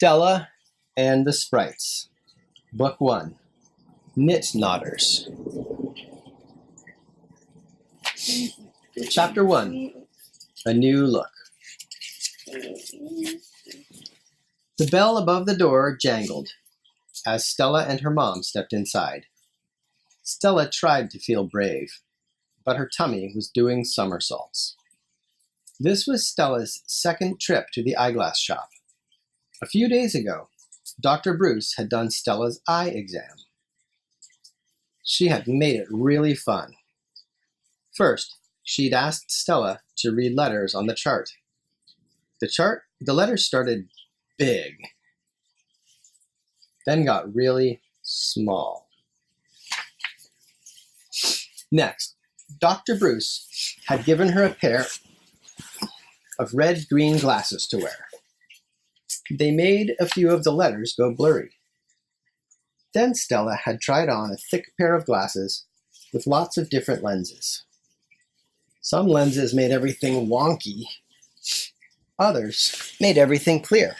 Stella and the Sprites. Book 1. Knit Knotters. Chapter 1. A New Look. The bell above the door jangled as Stella and her mom stepped inside. Stella tried to feel brave, but her tummy was doing somersaults. This was Stella's second trip to the eyeglass shop. A few days ago, Dr. Bruce had done Stella's eye exam. She had made it really fun. First, she'd asked Stella to read letters on the chart. The letters started big, then got really small. Next, Dr. Bruce had given her a pair of red-green glasses to wear. They made a few of the letters go blurry. Then Stella had tried on a thick pair of glasses with lots of different lenses. Some lenses made everything wonky. Others made everything clear.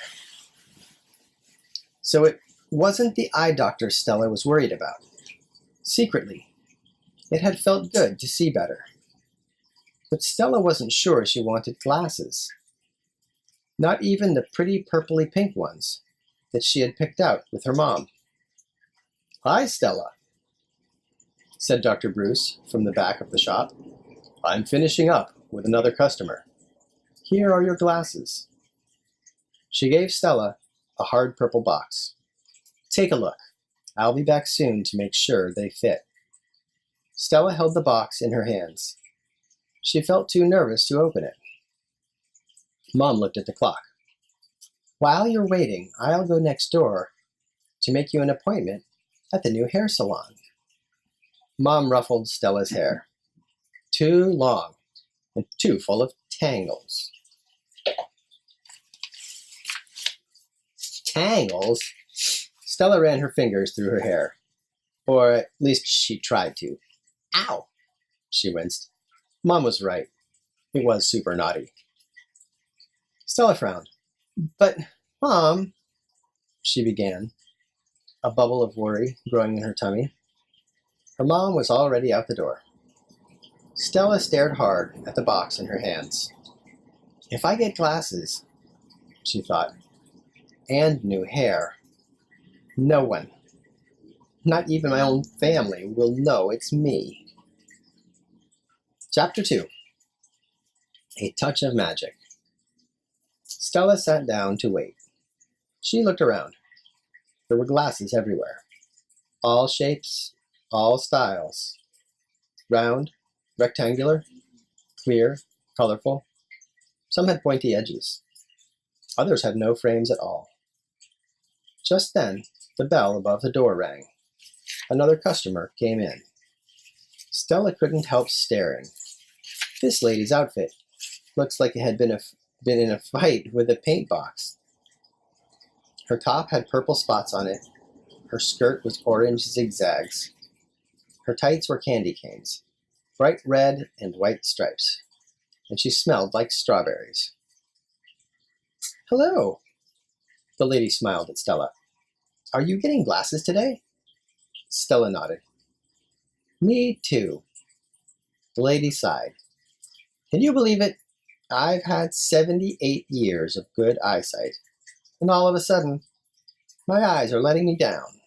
So it wasn't the eye doctor Stella was worried about. Secretly, it had felt good to see better. But Stella wasn't sure she wanted glasses. Not even the pretty purpley pink ones that she had picked out with her mom. "Hi, Stella," said Dr. Bruce from the back of the shop. "I'm finishing up with another customer. Here are your glasses." She gave Stella a hard purple box. "Take a look. I'll be back soon to make sure they fit." Stella held the box in her hands. She felt too nervous to open it. Mom looked at the clock. "While you're waiting, I'll go next door to make you an appointment at the new hair salon." Mom ruffled Stella's hair. Too long and too full of tangles. Tangles? Stella ran her fingers through her hair. Or at least she tried to. "Ow!" She winced. Mom was right. It was super naughty. Stella frowned. "But, Mom," she began, a bubble of worry growing in her tummy. Her mom was already out the door. Stella stared hard at the box in her hands. "If I get glasses," she thought, "and new hair, no one, not even my own family, will know it's me." Chapter 2. A Touch of Magic. Stella sat down to wait. She looked around. There were glasses everywhere. All shapes, all styles. Round, rectangular, clear, colorful. Some had pointy edges. Others had no frames at all. Just then, the bell above the door rang. Another customer came in. Stella couldn't help staring. This lady's outfit looks like it had been in a fight with a paint box. Her top had purple spots on it. Her skirt was orange zigzags. Her tights were candy canes, bright red and white stripes, and she smelled like strawberries. "Hello," the lady smiled at Stella. "Are you getting glasses today?" Stella nodded. "Me too." The lady sighed. "Can you believe it? I've had 78 years of good eyesight, and all of a sudden, my eyes are letting me down."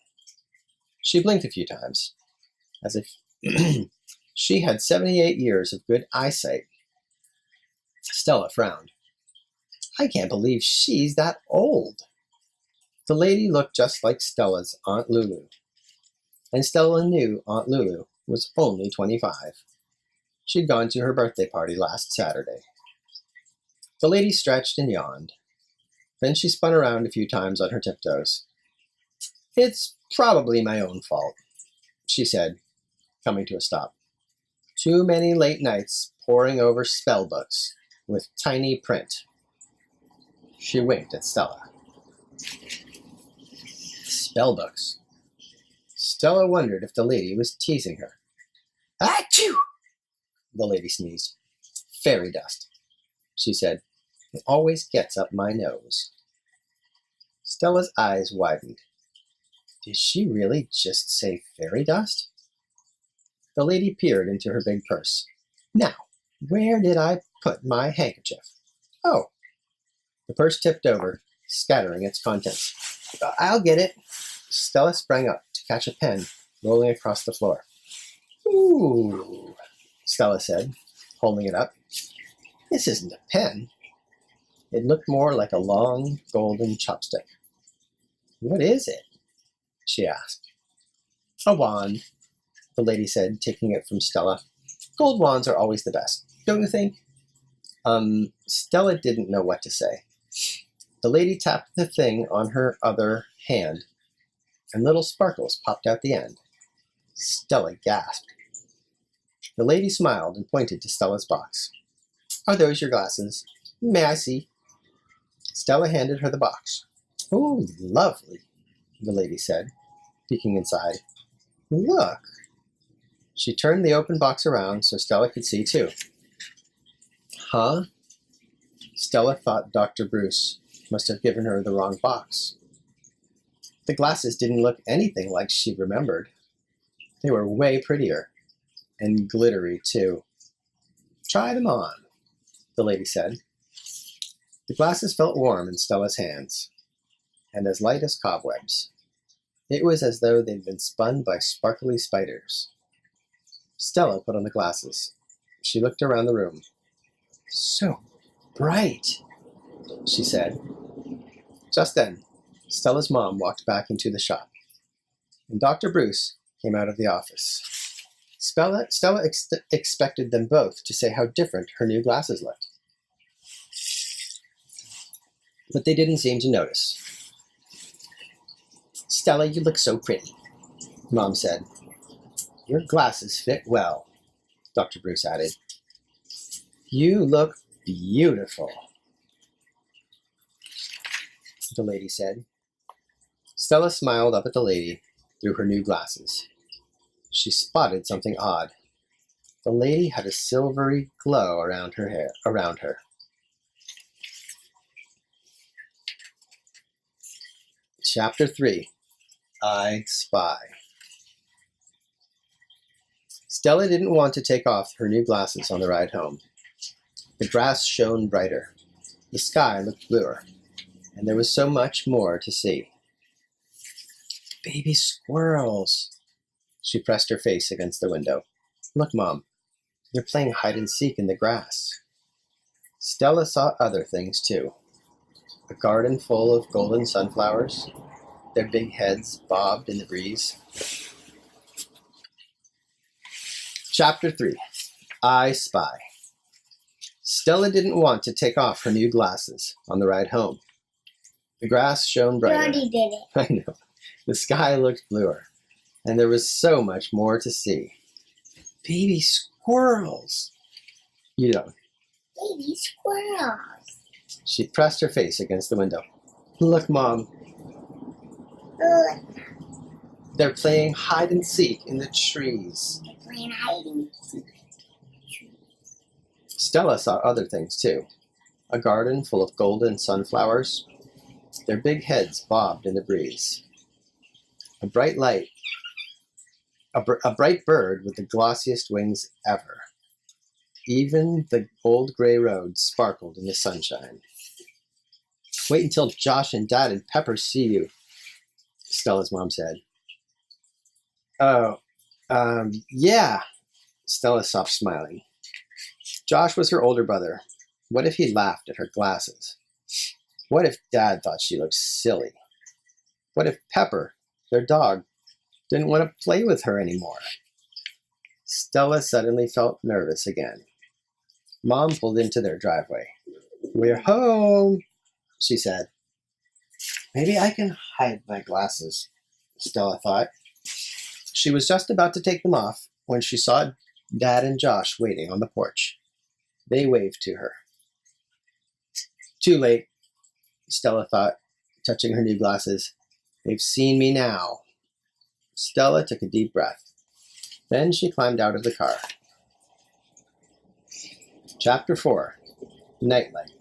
She blinked a few times, as if she had 78 years of good eyesight. Stella frowned. "I can't believe she's that old." The lady looked just like Stella's Aunt Lulu, and Stella knew Aunt Lulu was only 25. She'd gone to her birthday party last Saturday. The lady stretched and yawned. Then she spun around a few times on her tiptoes. "It's probably my own fault," she said, coming to a stop. "Too many late nights poring over spell books with tiny print." She winked at Stella. Spell books. Stella wondered if the lady was teasing her. "Achoo!" The lady sneezed. "Fairy dust," she said. "It always gets up my nose." Stella's eyes widened. Did she really just say fairy dust? The lady peered into her big purse. Now, where did I put my handkerchief? Oh. The purse tipped over, scattering its contents. I'll get it. Stella sprang up to catch a pen rolling across the floor. Ooh, Stella said, holding it up. This isn't a pen. It looked more like a long, golden chopstick. What is it? She asked. A wand, the lady said, taking it from Stella. Gold wands are always the best, don't you think? Stella didn't know what to say. The lady tapped the thing on her other hand, and little sparkles popped out the end. Stella gasped. The lady smiled and pointed to Stella's box. Are those your glasses? May I see? Stella handed her the box. Oh, lovely, the lady said, peeking inside. Look. She turned the open box around so Stella could see too. Huh? Stella thought Dr. Bruce must have given her the wrong box. The glasses didn't look anything like she remembered. They were way prettier, and glittery too. Try them on, the lady said. The glasses felt warm in Stella's hands, and as light as cobwebs. It was as though they'd been spun by sparkly spiders. Stella put on the glasses. She looked around the room. So bright, she said. Just then, Stella's mom walked back into the shop, and Dr. Bruce came out of the office. Stella expected them both to say how different her new glasses looked. But they didn't seem to notice. Stella, you look so pretty, Mom said. Your glasses fit well, Dr. Bruce added. You look beautiful, the lady said. Stella smiled up at the lady through her new glasses. She spotted something odd. The lady had a silvery glow around her hair. Chapter 3. I Spy. Stella didn't want to take off her new glasses on the ride home. The grass shone brighter. The sky looked bluer, and there was so much more to see. Baby squirrels. She pressed her face against the window. Look, Mom, they're playing hide and seek in the grass. Stella saw other things too. A garden full of golden sunflowers. Their big heads bobbed in the breeze. Chapter 3. I Spy. Stella didn't want to take off her new glasses on the ride home. The grass shone brighter. You already did it. I know. The sky looked bluer, and there was so much more to see. Baby squirrels. You don't. Baby squirrels. She pressed her face against the window. Look, Mom. Look. They're playing hide and seek in the trees. They're playing hide and seek. Stella saw other things too. A garden full of golden sunflowers. Their big heads bobbed in the breeze. A bright bird with the glossiest wings ever. Even the old gray road sparkled in the sunshine. Wait until Josh and Dad and Pepper see you, Stella's mom said. Oh, yeah, Stella stopped smiling. Josh was her older brother. What if he laughed at her glasses? What if Dad thought she looked silly? What if Pepper, their dog, didn't want to play with her anymore? Stella suddenly felt nervous again. Mom pulled into their driveway. We're home, she said. Maybe I can hide my glasses, Stella thought. She was just about to take them off when she saw Dad and Josh waiting on the porch. They waved to her. Too late, Stella thought, touching her new glasses. They've seen me now. Stella took a deep breath. Then she climbed out of the car. Chapter 4. Nightlight.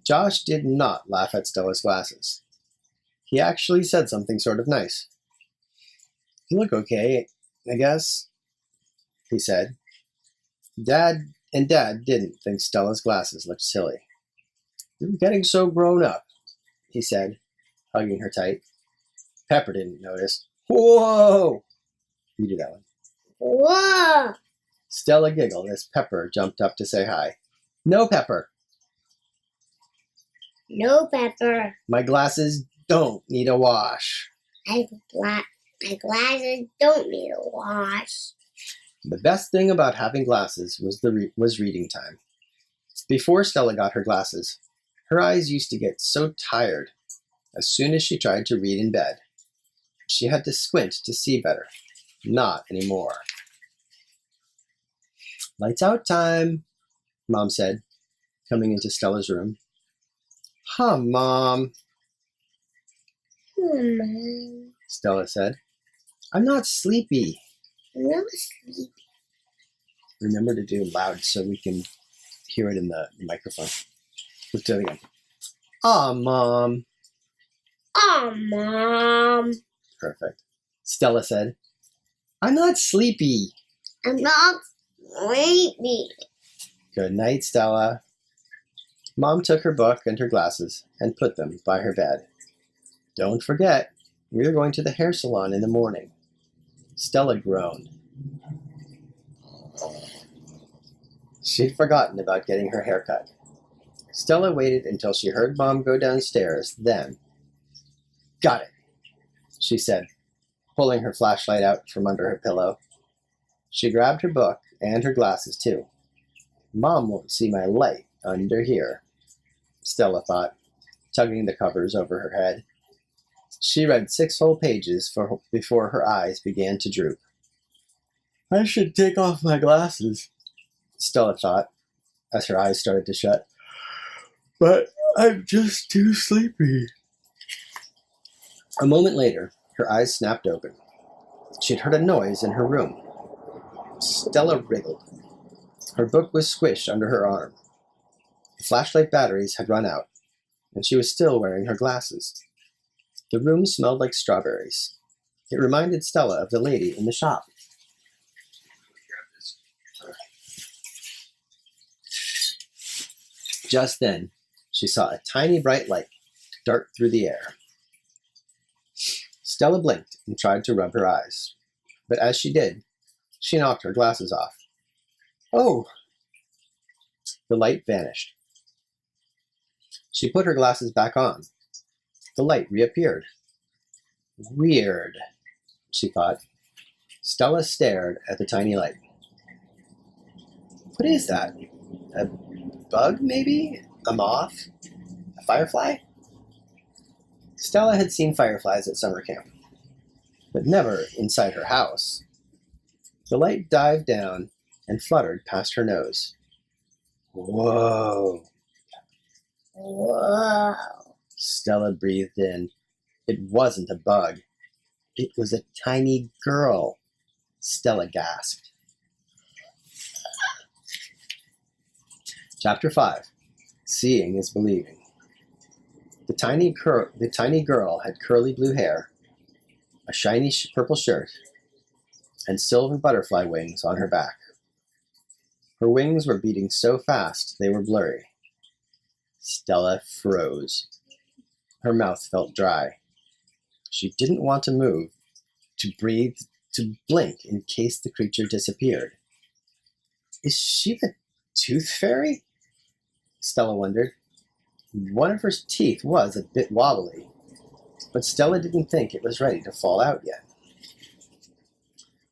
Josh did not laugh at Stella's glasses. He actually said something sort of nice. "You look okay, I guess," he said. Dad didn't think Stella's glasses looked silly. "You're getting so grown up," he said, hugging her tight. Pepper didn't notice. "Whoa!" You do that one. Whoa! Stella giggled as Pepper jumped up to say hi. "No, Pepper. No, Pepper. My glasses don't need a wash." My glasses don't need a wash. The best thing about having glasses was reading time. Before Stella got her glasses, her eyes used to get so tired as soon as she tried to read in bed. She had to squint to see better. Not anymore. "Lights out time," Mom said, coming into Stella's room. "Huh, Mom," Mom. Stella said. "I'm not sleepy." I'm not sleepy. Remember to do it loud so we can hear it in the microphone. Let's do it again. "Aw, Mom." Oh, Mom. Perfect. Stella said, "I'm not sleepy." I'm not sleepy. "Good night, Stella." Mom took her book and her glasses and put them by her bed. "Don't forget, we're going to the hair salon in the morning." Stella groaned. She'd forgotten about getting her hair cut. Stella waited until she heard Mom go downstairs, then, "Got it," she said, pulling her flashlight out from under her pillow. She grabbed her book and her glasses, too. "Mom won't see my light under here," Stella thought, tugging the covers over her head. She read 6 whole pages before her eyes began to droop. "I should take off my glasses," Stella thought, as her eyes started to shut. "But I'm just too sleepy." A moment later, her eyes snapped open. She'd heard a noise in her room. Stella wriggled. Her book was squished under her arm. The flashlight batteries had run out, and she was still wearing her glasses. The room smelled like strawberries. It reminded Stella of the lady in the shop. Just then, she saw a tiny bright light dart through the air. Stella blinked and tried to rub her eyes, but as she did, she knocked her glasses off. "Oh!" The light vanished. She put her glasses back on. The light reappeared. "Weird," she thought. Stella stared at the tiny light. "What is that? A bug, maybe? A moth? A firefly?" Stella had seen fireflies at summer camp, but never inside her house. The light dived down and fluttered past her nose. "Whoa!" Whoa. Stella breathed in. It wasn't a bug. It was a tiny girl. Stella gasped. Chapter 5. Seeing is Believing. The tiny girl had curly blue hair, a shiny purple shirt, and silver butterfly wings on her back. Her wings were beating so fast they were blurry. Stella froze. Her mouth felt dry. She didn't want to move, to breathe, to blink in case the creature disappeared. Is she the tooth fairy? Stella wondered. One of her teeth was a bit wobbly, but Stella didn't think it was ready to fall out yet.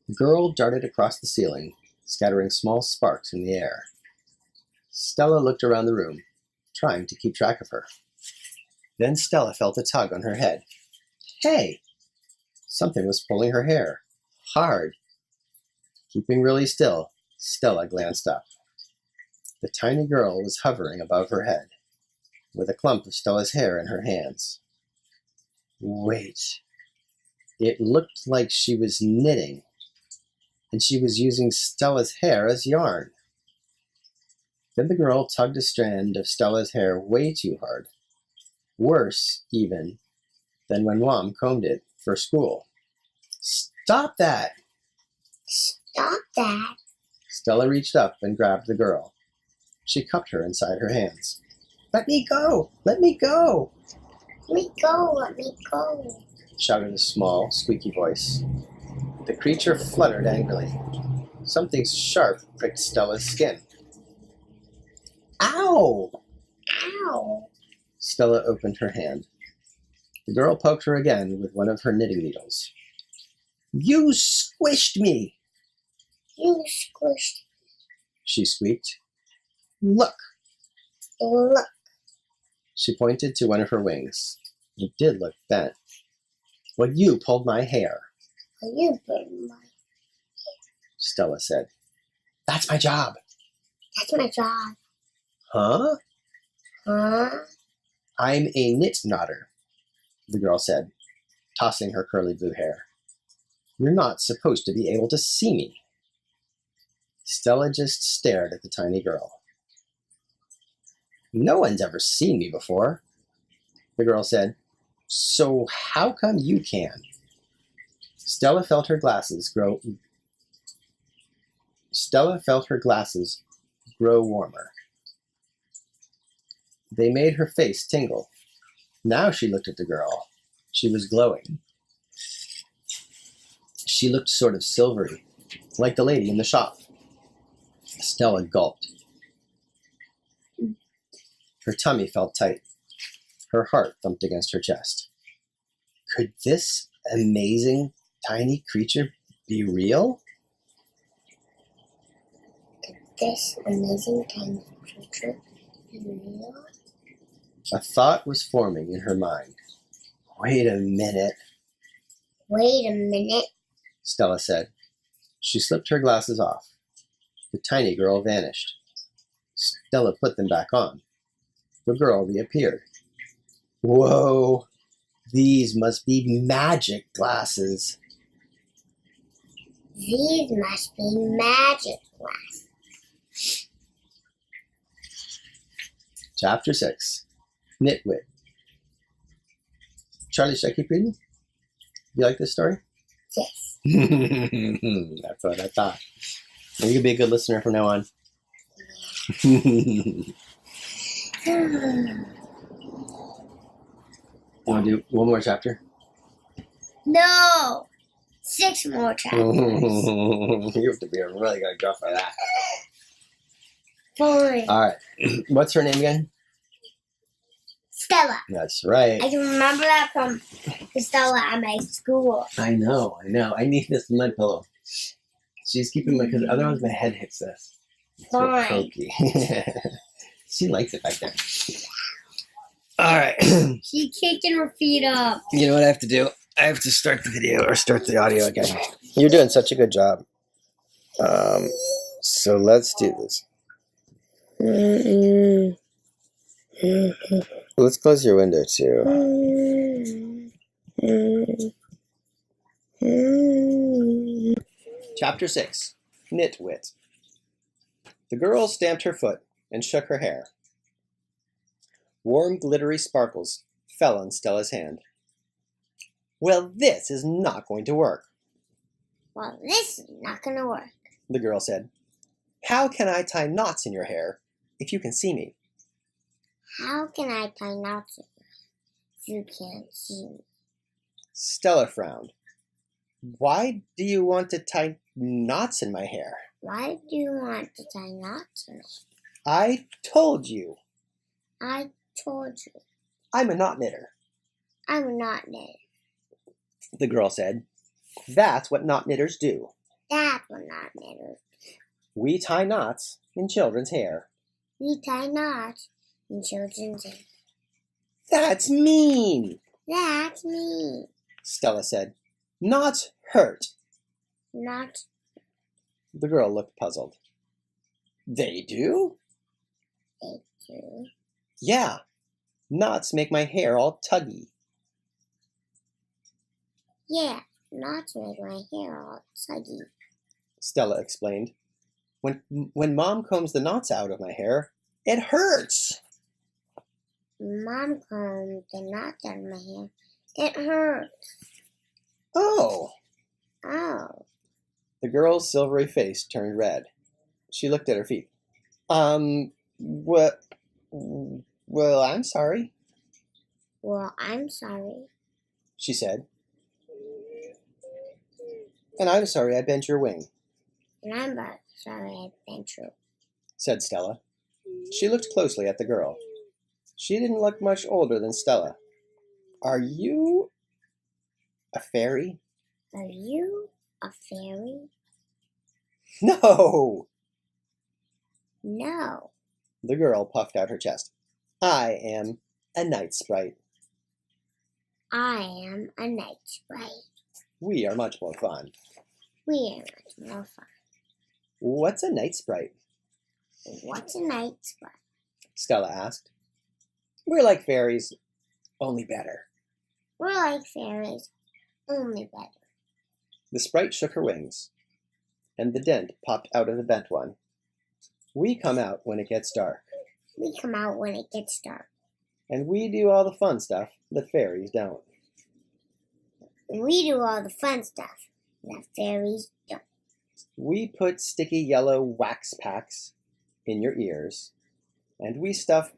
The girl darted across the ceiling, scattering small sparks in the air. Stella looked around the room, trying to keep track of her. Then Stella felt a tug on her head. Hey! Something was pulling her hair. Hard. Keeping really still, Stella glanced up. The tiny girl was hovering above her head, with a clump of Stella's hair in her hands. Wait. It looked like she was knitting, and she was using Stella's hair as yarn. Then the girl tugged a strand of Stella's hair way too hard. Worse, even, than when Mom combed it for school. Stop that! Stop that. Stella reached up and grabbed the girl. She cupped her inside her hands. Let me go! Let me go! Let me go, let me go. Shouted a small, squeaky voice. The creature fluttered angrily. Something sharp pricked Stella's skin. Ow! Ow. Stella opened her hand. The girl poked her again with one of her knitting needles. You squished me! You squished. She squeaked. Look! Look. She pointed to one of her wings. It did look bent. Well, you pulled my hair, You burned my. Stella said. That's my job. That's my job. Huh? Huh? I'm a knit knotter, the girl said, tossing her curly blue hair. You're not supposed to be able to see me. Stella just stared at the tiny girl. No one's ever seen me before, the girl said. So how come you can? Stella felt her glasses grow warmer. They made her face tingle. Now she looked at the girl. She was glowing. She looked sort of silvery, like the lady in the shop. Stella gulped. Her tummy felt tight. Her heart thumped against her chest. Could this amazing, tiny creature be real? This amazing tiny creature be real? A thought was forming in her mind. Wait a minute, Wait a minute. Stella said. She slipped her glasses off. The tiny girl vanished. Stella put them back on. The girl reappeared. Whoa, these must be magic glasses. These must be magic glasses. Chapter 6. Nitwit. Charlie, should I keep reading? You like this story? Yes. That's what I thought. You can be a good listener from now on. Want to do one more chapter? No. 6 more chapters. You have to be a really good girl for that. Fine. All right. What's her name again? Stella. That's right. I can remember that from the Stella at my school. I know. I need this in my pillow. She's keeping my, because otherwise my head hits this. It's so Fine. pokey. She likes it back there. All right. She kicking her feet up. You know what I have to do? I have to start the video or start the audio again. You're doing such a good job. So let's do this. Let's close your window too. Chapter 6. Nitwit. The girl stamped her foot and shook her hair. Warm, glittery sparkles fell on Stella's hand. Well, this is not going to work, Well, this is not going to work. the girl said. How can I tie knots in your hair if you can see me? How can I tie knots if you can't see me? Stella frowned. Why do you want to tie knots in my hair? Why do you want to tie knots in it? I told you. I told you. I'm a knot knitter, I'm not knitted. the girl said. That's what knot knitters do. That's what not knitters. We tie knots in children's hair. We tie knots in children's hair. That's mean, That's me. Stella said. Knots hurt. Not The girl looked puzzled. They do? they do. Yeah. Knots make my hair all tuggy. Yeah, knots make my hair all tuggy. Stella explained. When Mom combs the knots out of my hair, it hurts. Mom combed the knots out of my hair. It hurts. Oh. Oh. The girl's silvery face turned red. She looked at her feet. What? Well, I'm sorry, Well, I'm sorry. she said. And I'm sorry I bent your wing, And I'm sorry I've been true. said Stella. She looked closely at the girl. She didn't look much older than Stella. Are you a fairy? Are you a fairy? No! No. The girl puffed out her chest. I am a night sprite. I am a night sprite. We are much more fun. We are much more fun. What's a night sprite? What's a night sprite? Stella asked. We're like fairies, only better. We're like fairies, only better. The sprite shook her wings, and the dent popped out of the bent one. We come out when it gets dark, We come out when it gets dark. and we do all the fun stuff that fairies don't. We do all the fun stuff that fairies don't. We put sticky yellow wax packs in your ears, and we stuff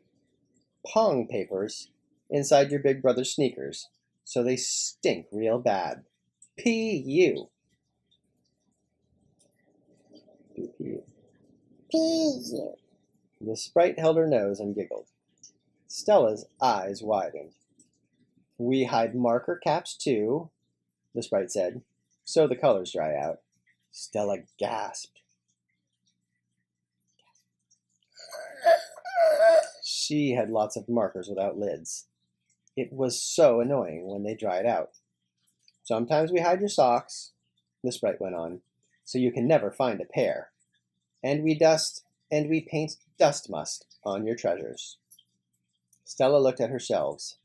pong papers inside your big brother's sneakers so they stink real bad. P.U. P.U. P.U. The sprite held her nose and giggled. Stella's eyes widened. We hide marker caps too, the sprite said, so the colors dry out. Stella gasped. She had lots of markers without lids. It was so annoying when they dried out. Sometimes we hide your socks, the sprite went on, so you can never find a pair. And we paint dust must on your treasures. Stella looked at her shelves.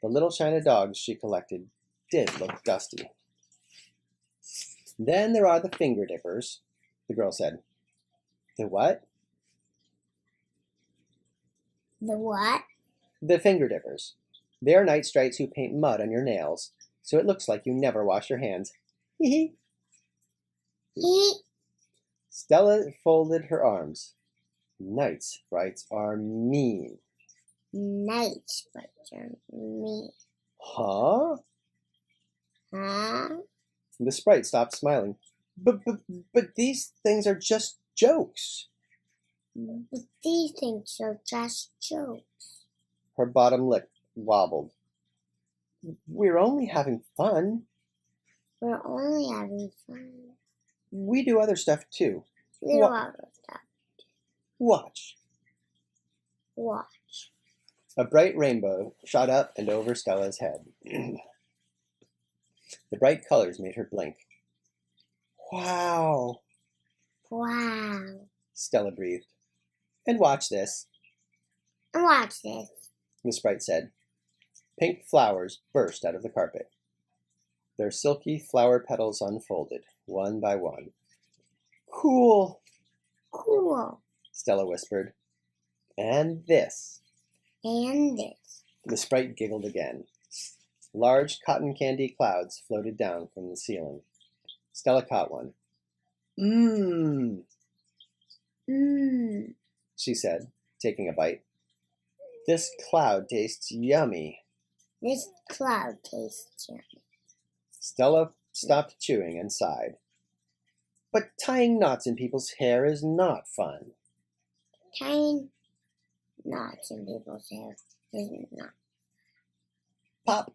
The little china dogs she collected did look dusty. Then there are the finger dippers, the girl said. The what? The what? The finger dippers. They are night sprites who paint mud on your nails, so it looks like you never wash your hands. Hee hee. Stella folded her arms. Night sprites are mean. Night sprites are mean. Huh? Huh? The sprite stopped smiling. But these things are just jokes. But these things are just jokes. Her bottom lip wobbled. We're only having fun. We're only having fun. We do other stuff too. We do other stuff. Watch. Watch. A bright rainbow shot up and over Stella's head. The bright colors made her blink. Wow, Wow. Stella breathed. And watch this, And watch this. the sprite said. Pink flowers burst out of the carpet. Their silky flower petals unfolded, one by one. Cool, Cool. Stella whispered. And this. And this. The sprite giggled again. Large cotton candy clouds floated down from the ceiling. Stella caught one. Mmm, Mmm. she said, taking a bite. This cloud tastes yummy. This cloud tastes yummy. Stella stopped chewing and sighed. But tying knots in people's hair is not fun. Tying knots in people's hair is not. Pop!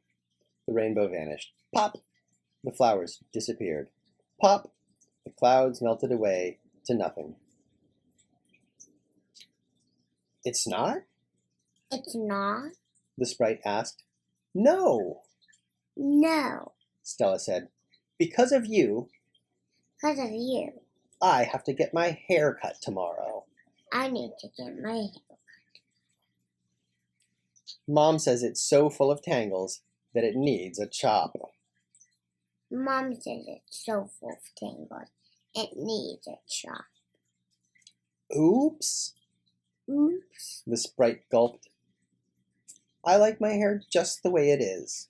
The rainbow vanished. Pop! The flowers disappeared. Pop! The clouds melted away to nothing. It's not? It's not? The sprite asked. No, No. Stella said. Because of you, Because of you. I have to get my hair cut tomorrow. I need to get my hair. Mom says it's so full of tangles that it needs a chop. Mom says it's so full of tangles. It needs a chop. Oops, Oops. the sprite gulped. I like my hair just the way it is,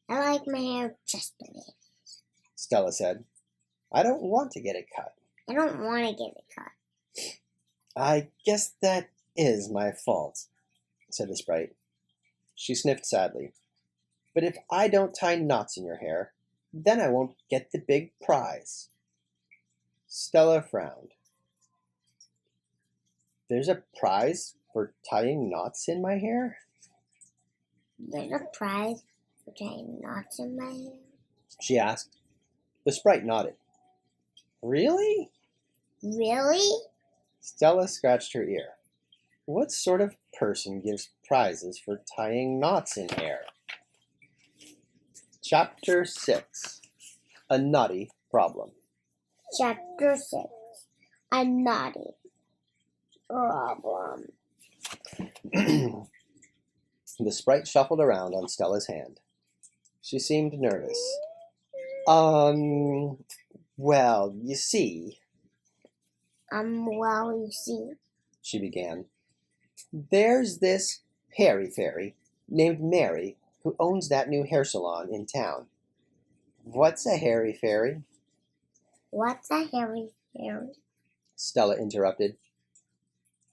I like my hair just the way it is. Stella said. I don't want to get it cut. I don't want to get it cut. I guess that is my fault, said the sprite. She sniffed sadly. But if I don't tie knots in your hair, then I won't get the big prize. Stella frowned. There's a prize for tying knots in my hair? There's a prize for tying knots in my hair? She asked. The sprite nodded. Really? Really? Stella scratched her ear. What sort of person gives prizes for tying knots in hair? Chapter 6. A Nutty Problem. Chapter 6. A nutty problem. The sprite shuffled around on Stella's hand. She seemed nervous. Well, you see, Well, you see. she began. There's this hairy fairy named Mary who owns that new hair salon in town. What's a hairy fairy? What's a hairy fairy? Stella interrupted.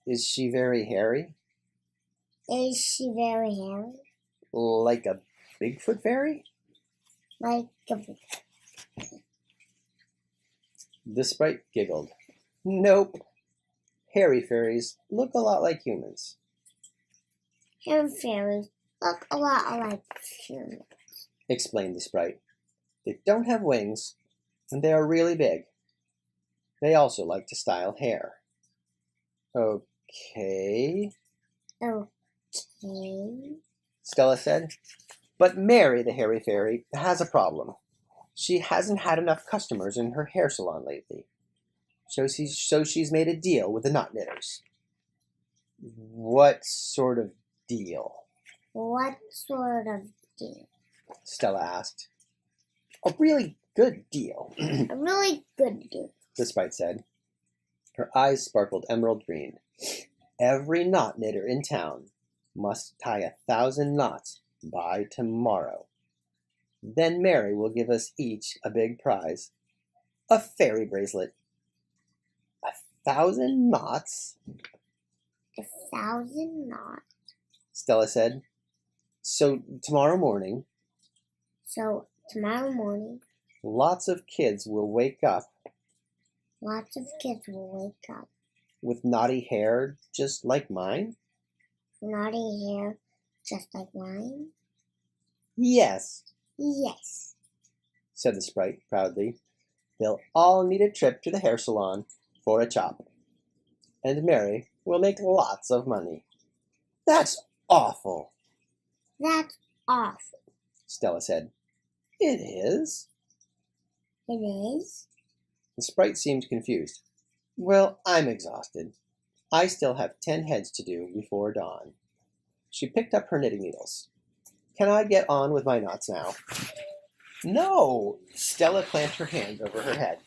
Is she very hairy? Is she very hairy? Like a Bigfoot fairy? Like a The sprite giggled. Nope. Hairy fairies look a lot like humans. hairy fairies look a lot like humans. Explained the sprite. They don't have wings, and they are really big. They also like to style hair. Okay, Okay. Stella said. But Mary, the hairy fairy, has a problem. She hasn't had enough customers in her hair salon lately. So she's made a deal with the knot knitters. What sort of deal? What sort of deal? Stella asked. A really good deal, A really good deal. the sprite said. Her eyes sparkled emerald green. Every knot knitter in town must tie 1,000 knots by tomorrow. Then Mary will give us each a big prize. A fairy bracelet. 1,000 knots? 1,000 knots. Stella said. So tomorrow morning, So tomorrow morning, lots of kids will wake up lots of kids will wake up. with knotty hair just like mine? Naughty hair, just like mine? Yes, Yes. said the sprite proudly. They'll all need a trip to the hair salon for a chop. And Mary will make lots of money. That's awful, That's awful. Stella said. It is. It is. The sprite seemed confused. Well, I'm exhausted. I still have 10 heads to do before dawn. She picked up her knitting needles. Can I get on with my knots now? No! Stella clamped her hand over her head.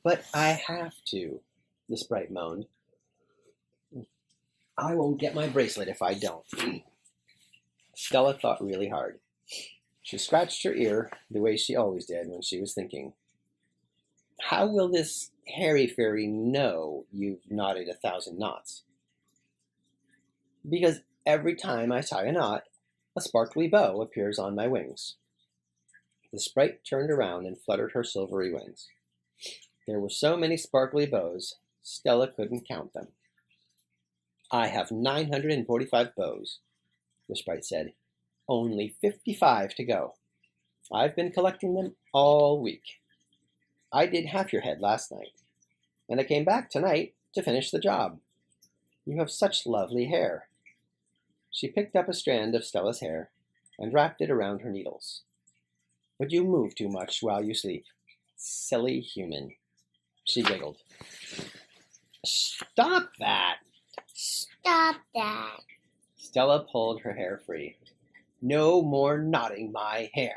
But I have to, the sprite moaned. I won't get my bracelet if I don't. Stella thought really hard. She scratched her ear the way she always did when she was thinking. How will this hairy fairy know you've knotted 1,000 knots? Because every time I tie a knot, a sparkly bow appears on my wings. The sprite turned around and fluttered her silvery wings. There were so many sparkly bows, Stella couldn't count them. I have 945 bows, the sprite said. Only 55 to go. I've been collecting them all week. I did half your head last night, and I came back tonight to finish the job. You have such lovely hair. She picked up a strand of Stella's hair and wrapped it around her needles. But you move too much while you sleep. Silly human. She giggled. Stop that! Stop that. Stella pulled her hair free. No more knotting my hair.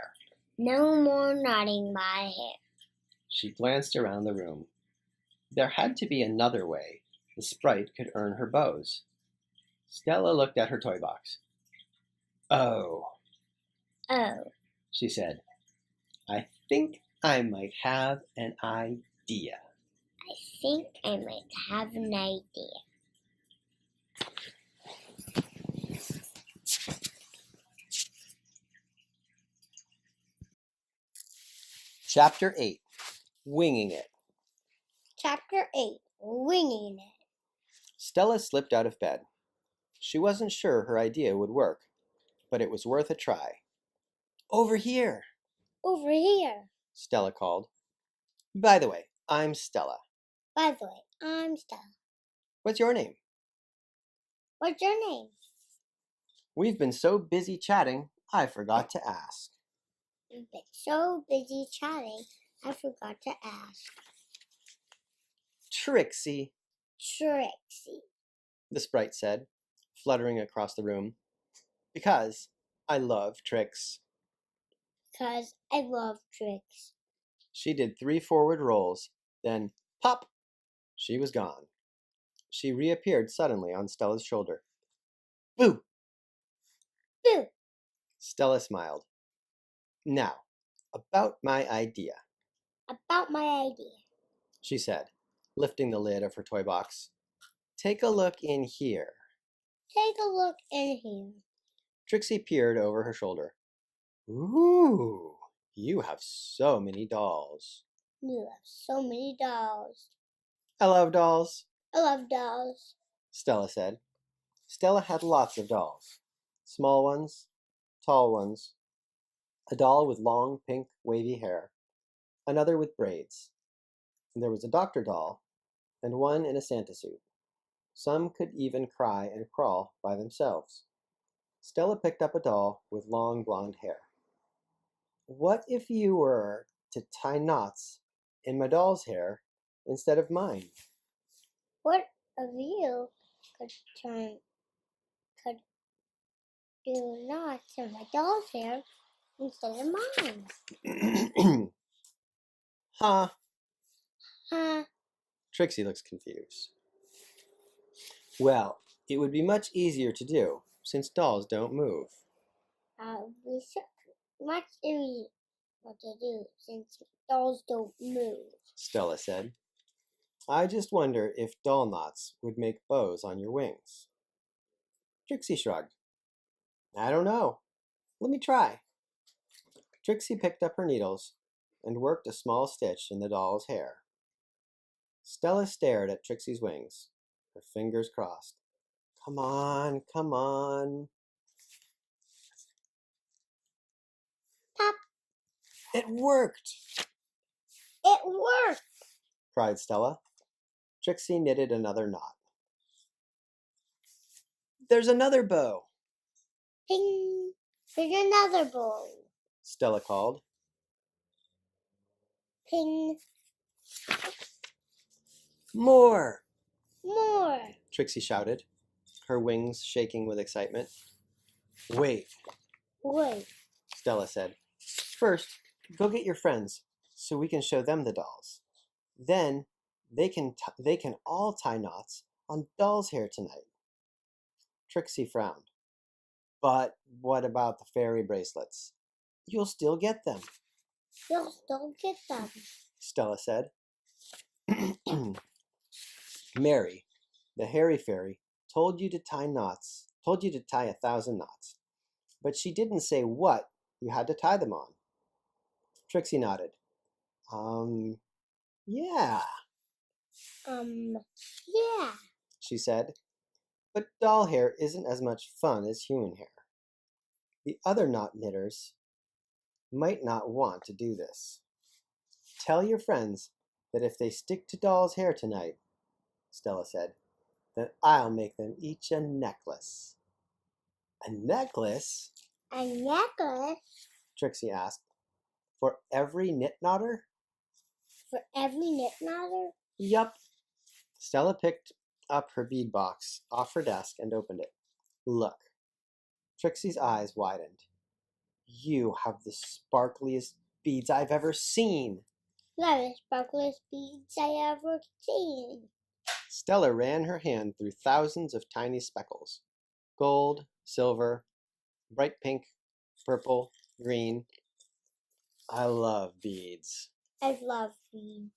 No more knotting my hair. She glanced around the room. There had to be another way the sprite could earn her bows. Stella looked at her toy box. Oh, Oh, she said. I think I might have an idea. I think I might have an idea. Chapter 8. Winging It. Chapter 8. Winging It. Stella slipped out of bed. She wasn't sure her idea would work, but it was worth a try. Over here, Over here. Stella called. By the way, I'm Stella. By the way, I'm Stella. What's your name? What's your name? We've been so busy chatting, I forgot to ask. We've been so busy chatting, I forgot to ask. Trixie, Trixie. the sprite said, fluttering across the room. Because I love tricks. 'Cause I love tricks. She did 3 forward rolls, then pop! She was gone. She reappeared suddenly on Stella's shoulder. Boo! Boo! Stella smiled. Now, about my idea, About my idea. she said, lifting the lid of her toy box. Take a look in here. Take a look in here. Trixie peered over her shoulder. Ooh, you have so many dolls. You have so many dolls. I love dolls, I love dolls. Stella said. Stella had lots of dolls. Small ones, tall ones, a doll with long, pink, wavy hair, another with braids. And there was a doctor doll, and one in a Santa suit. Some could even cry and crawl by themselves. Stella picked up a doll with long blonde hair. What if you were to tie knots in my doll's hair instead of mine? What of you could do knots in my doll's hair instead of mine? Huh? Huh? Trixie looks confused. Well, it would be much easier to do, since dolls don't move. We should much easier what to do since dolls don't move. Stella said. I just wonder if doll knots would make bows on your wings. Trixie shrugged. I don't know. Let me try. Trixie picked up her needles and worked a small stitch in the doll's hair. Stella stared at Trixie's wings, her fingers crossed. Come on, come on. Pop! It worked, It worked! cried Stella. Trixie knitted another knot. There's another bow, Ping! There's another bow. Stella called. Ping! More, More! Trixie shouted, her wings shaking with excitement. Wait, Wait. Stella said. First, go get your friends so we can show them the dolls. Then they can all tie knots on doll's hair tonight. Trixie frowned. But what about the fairy bracelets? You'll still get them, You'll still get them. Stella said. Mary, the hairy fairy, told you to tie 1,000 knots, but she didn't say what you had to tie them on. Trixie nodded. Yeah, Yeah. she said. But doll hair isn't as much fun as human hair. The other knot knitters might not want to do this. Tell your friends that if they stick to doll's hair tonight, Stella said, then I'll make them each a necklace. A necklace? A necklace Trixie asked. For every knit knotter? for every knit knotter? Yup. Stella picked up her bead box off her desk and opened it. Look. Trixie's eyes widened. You have the sparkliest beads I've ever seen. the sparklest beads I ever seen. Stella ran her hand through thousands of tiny speckles. Gold, silver, bright pink, purple, green. I love beads, I love beads.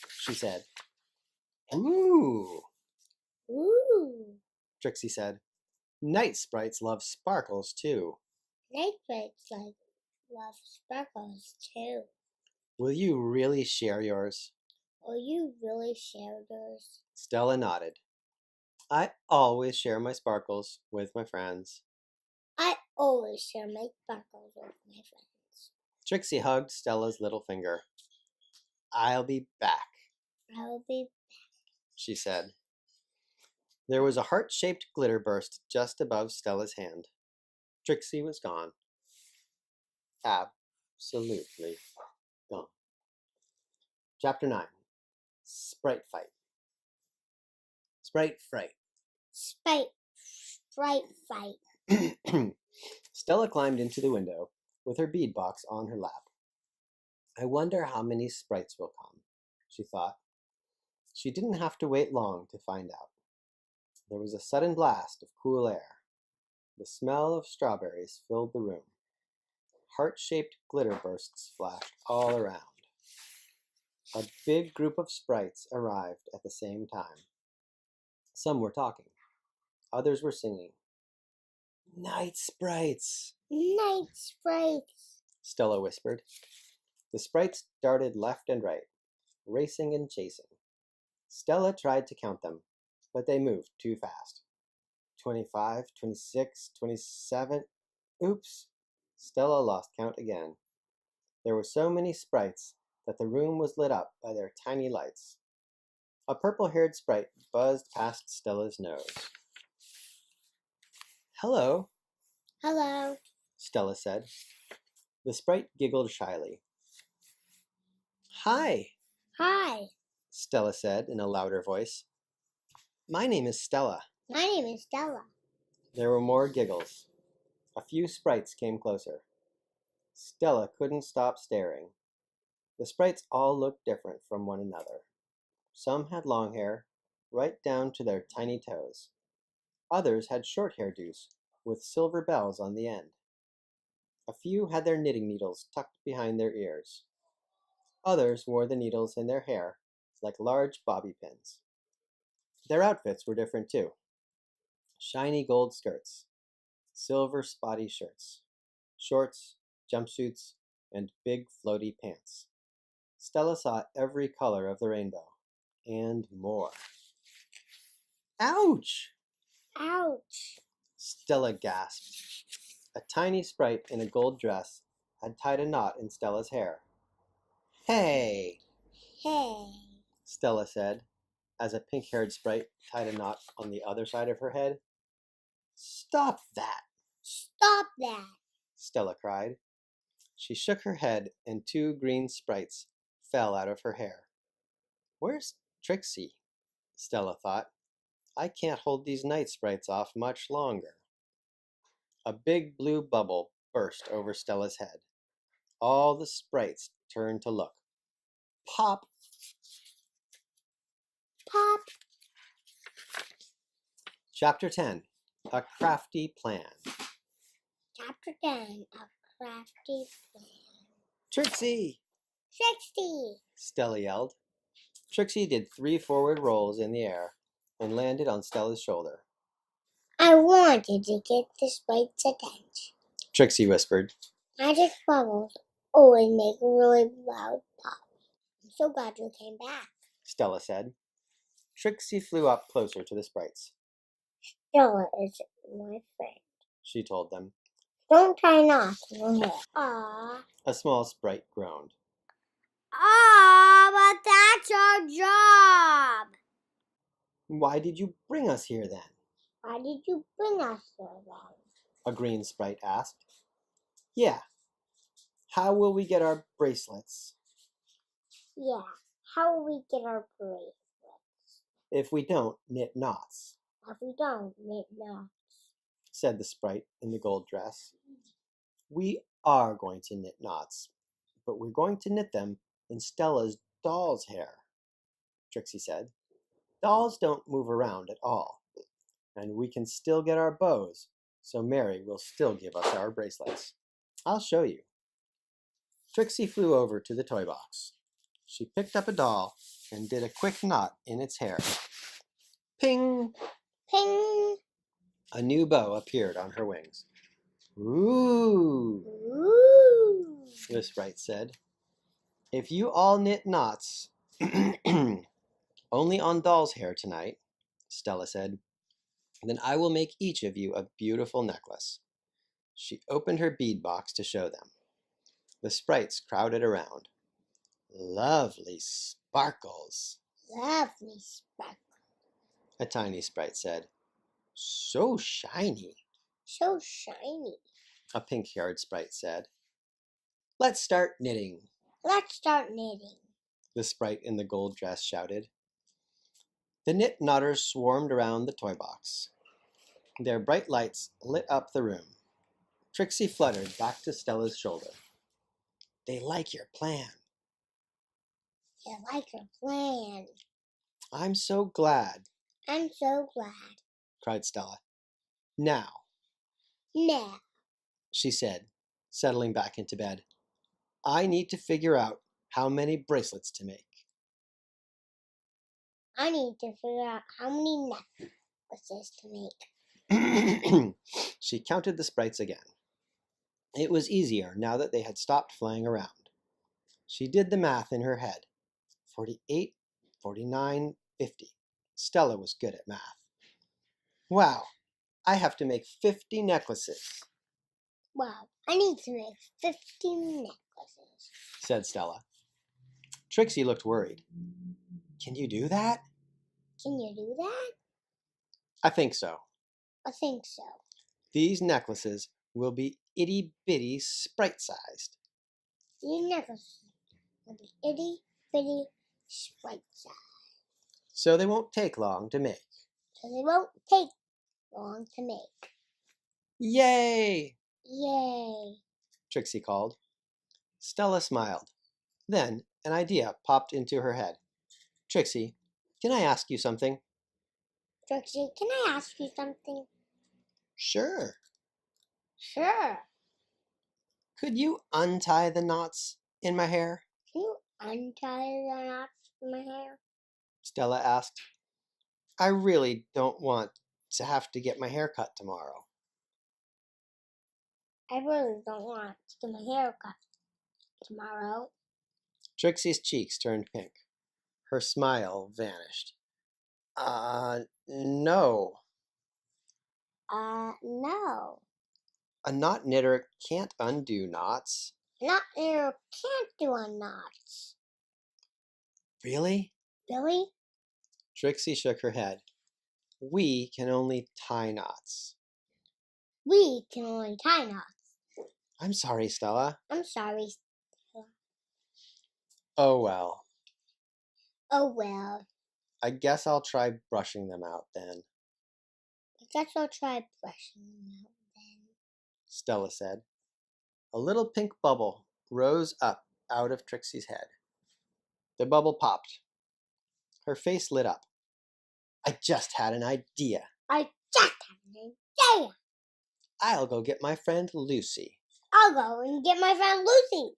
she said. Ooh, Ooh. Trixie said. Night sprites love sparkles too. Night sprites love sparkles too. Will you really share yours? Will you really share yours? Stella nodded. I always share my sparkles with my friends. I always share my sparkles with my friends. Trixie hugged Stella's little finger. I'll be back, I'll be she said. There was a heart-shaped glitter burst just above Stella's hand. Trixie was gone. Absolutely gone. Chapter 9. Sprite Fight. Sprite Fright. Sprite fight. Stella climbed into the window with her bead box on her lap. I wonder how many sprites will come, she thought. She didn't have to wait long to find out. There was a sudden blast of cool air. The smell of strawberries filled the room. Heart-shaped glitter bursts flashed all around. A big group of sprites arrived at the same time. Some were talking. Others were singing. Night sprites, Night sprites. Stella whispered. The sprites darted left and right, racing and chasing. Stella tried to count them, but they moved too fast. 25, 26, 27. Oops! Stella lost count again. There were so many sprites that the room was lit up by their tiny lights. A purple-haired sprite buzzed past Stella's nose. Hello, Hello. Stella said. The sprite giggled shyly. Hi, Hi. Stella said in a louder voice. My name is Stella. My name is Stella. There were more giggles. A few sprites came closer. Stella couldn't stop staring. The sprites all looked different from one another. Some had long hair, right down to their tiny toes. Others had short hairdos, with silver bells on the end. A few had their knitting needles tucked behind their ears. Others wore the needles in their hair like large bobby pins. Their outfits were different too. Shiny gold skirts, silver spotty shirts, shorts, jumpsuits, and big floaty pants. Stella saw every color of the rainbow, and more. Ouch! Ouch. Stella gasped. A tiny sprite in a gold dress had tied a knot in Stella's hair. Hey, Hey. Stella said, as a pink-haired sprite tied a knot on the other side of her head. Stop that, Stop that. Stella cried. She shook her head and two green sprites fell out of her hair. Where's Trixie? Stella thought. I can't hold these night sprites off much longer. A big blue bubble burst over Stella's head. All the sprites turned to look. Pop! Pop. Chapter 10. A Crafty Plan. Chapter 10. A Crafty Plan. Trixie! 60. Stella yelled. Trixie did 3 forward rolls in the air and landed on Stella's shoulder. I wanted to get the sprite's attention. Trixie whispered. Magic bubbles always make a really loud pop. I'm so glad you came back. Stella said. Trixie flew up closer to the sprites. Stella is my friend. She told them. Don't tie knots in your hair. Aww. A small sprite groaned. But that's our job. Why did you bring us here then? Why did you bring us here then? A green sprite asked. Yeah. How will we get our bracelets? Yeah. How will we get our bracelets? If we don't knit knots, If we don't knit knots. said the sprite in the gold dress. We are going to knit knots, but we're going to knit them in Stella's doll's hair, Trixie said. Dolls don't move around at all, and we can still get our bows, so Mary will still give us our bracelets. I'll show you. Trixie flew over to the toy box. She picked up a doll and did a quick knot in its hair. Ping! Ping! A new bow appeared on her wings. Ooh, Ooh! the sprite said. If you all knit knots only on doll's hair tonight, Stella said, then I will make each of you a beautiful necklace. She opened her bead box to show them. The sprites crowded around. Lovely sparkles, Lovely sparkle. a tiny sprite said. So shiny, So shiny. a pink-haired sprite said. Let's start knitting, Let's start knitting. the sprite in the gold dress shouted. The knit knotters swarmed around the toy box. Their bright lights lit up the room. Trixie fluttered back to Stella's shoulder. They like your plan. I like your plan. I'm so glad, I'm so glad. cried Stella. Now, Now, she said, settling back into bed, I need to figure out how many bracelets to make. I need to figure out how many necklaces to make. She counted the sprites again. It was easier now that they had stopped flying around. She did the math in her head. 48, 49, 50. Stella was good at math. Wow, I have to make 50 necklaces, Wow, I need to make 50 necklaces. said Stella. Trixie looked worried. Can you do that? Can you do that? I think so. I think so. These necklaces will be itty-bitty sprite-sized. These necklaces will be itty bitty sprite size. So they won't take long to make. So they won't take long to make. Yay! Yay! Trixie called. Stella smiled. Then an idea popped into her head. Trixie, can I ask you something? Trixie, can I ask you something? Sure. Sure. Could you untie the knots in my hair? Can you untie the knots in my hair? Stella asked. I really don't want to have to get my hair cut tomorrow. I really don't want to get my hair cut tomorrow. Trixie's cheeks turned pink. Her smile vanished. No. No. A knot knitter can't undo knots. Not you can't do a knots. Really? Really? Trixie shook her head. We can only tie knots. We can only tie knots. I'm sorry, Stella. I'm sorry. Oh well. Oh well. I guess I'll try brushing them out then, I guess I'll try brushing them out then. Stella said. A little pink bubble rose up out of Trixie's head. The bubble popped. Her face lit up. I just had an idea. I just have an idea. I'll go get my friend Lucy. I'll go and get my friend Lucy.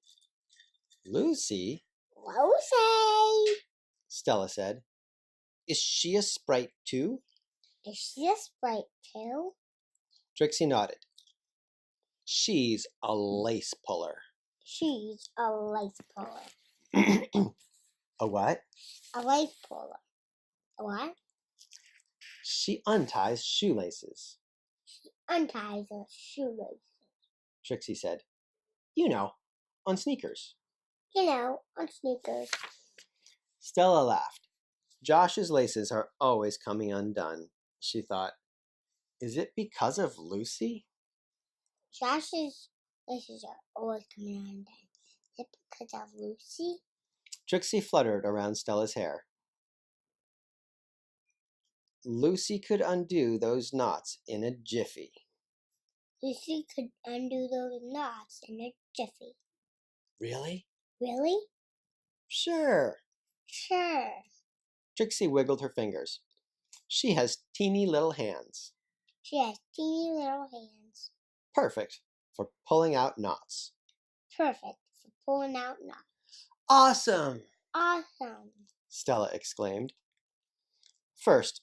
Lucy? Lucy. Stella said. Is she a sprite too? Is she a sprite too? Trixie nodded. She's a lace puller. She's a lace puller. A what? A lace puller. A what? She unties shoelaces, She unties her shoelaces. Trixie said. You know, on sneakers. You know, on sneakers. Stella laughed. Josh's laces are always coming undone, she thought. Is it because of Lucy? Josh's laces are always coming undone. Is it because of Lucy? Trixie fluttered around Stella's hair. Lucy could undo those knots in a jiffy. Lucy could undo those knots in a jiffy. Really? Really? Sure. Sure. Trixie wiggled her fingers. She has teeny little hands. She has teeny little hands. Perfect for pulling out knots. Perfect for pulling out knots. Awesome! Awesome. Stella exclaimed. First,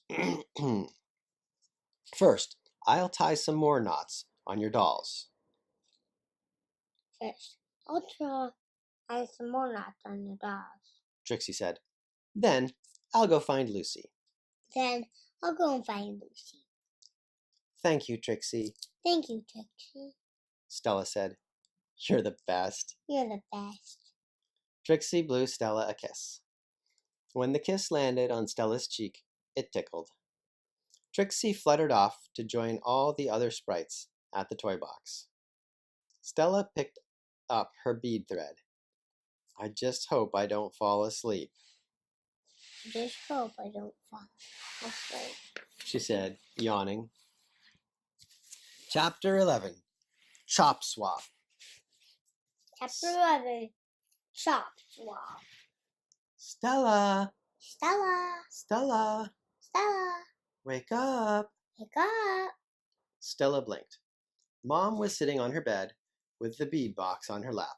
first, I'll tie some more knots on your dolls. First, I'll try some more knots on the dolls. Trixie said. Then I'll go find Lucy. Then I'll go and find Lucy. Thank you, Trixie, Thank you, Trixie. Stella said. You're the best. You're the best. Trixie blew Stella a kiss. When the kiss landed on Stella's cheek, it tickled. Trixie fluttered off to join all the other sprites at the toy box. Stella picked up her bead thread. I just hope I don't fall asleep, Just hope I don't fall asleep. she said, yawning. Chapter 11. Chop Swap. Chapter 11. Chop Swap. Stella! Stella. Stella! Stella. Wake up! Wake up. Stella blinked. Mom was sitting on her bed with the bead box on her lap.